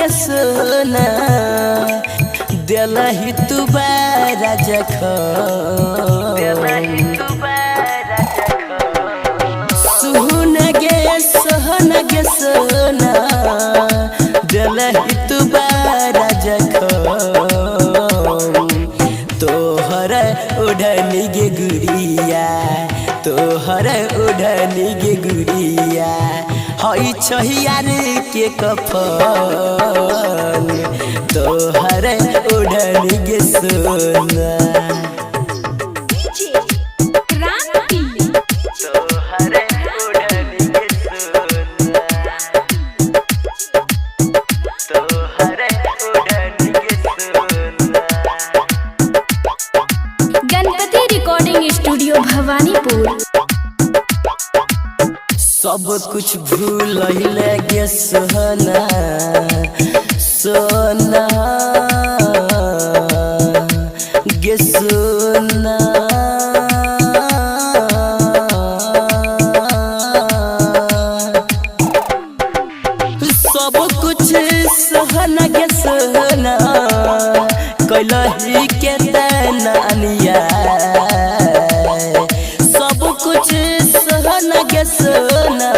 गे सोना दिलहि तू बारा जखम सुन गे सोना दिलहि तू बारा जखम तोहर उड़नी गे गुड़िया तोहर उड़नी गे गुड़िया हई छहियार के कफन तोहर उड़नी गे सोना गणपति रिकॉर्डिंग स्टूडियो भवानीपुर। सब कुछ भूल गे सोना सोना गे सोना सब कुछ सोना गे सोना कैलही के तनिया सब कुछ सोना गे सोना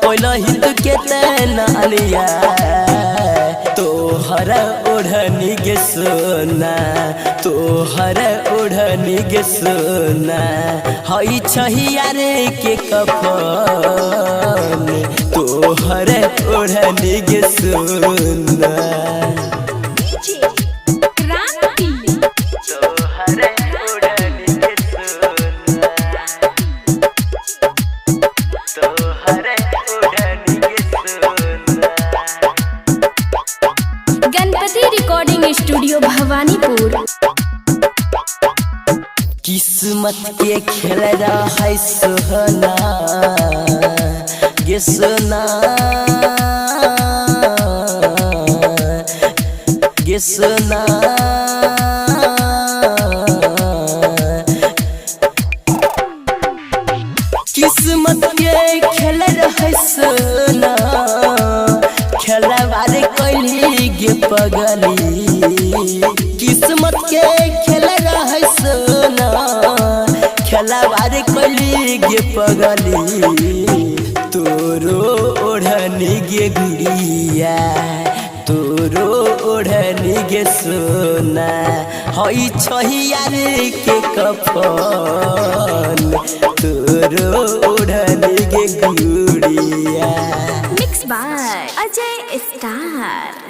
कैलही तू के तनिया तोहर ओढ़नी गे सोना तोहर ओढ़नी गे सोना हई छहियार के कफन तोहर ओढ़नी गे सोना गणपति रिकॉर्डिंग स्टूडियो भवानीपुर। किस्मत के खेल रहा है सोना गे सोना गे सोना किस्मत के खेल रहा है सोना खेलवार कैली गे पगली किस्मत के खेल रहा सोना खेलवार कैली गे पगली तोरो ओढ़नी गे गुड़िया तोरो ओढ़नी गे सोना हई छहियार के कफन तोरो ओढ़नी गे गुड़िया। Mix by Ajay star.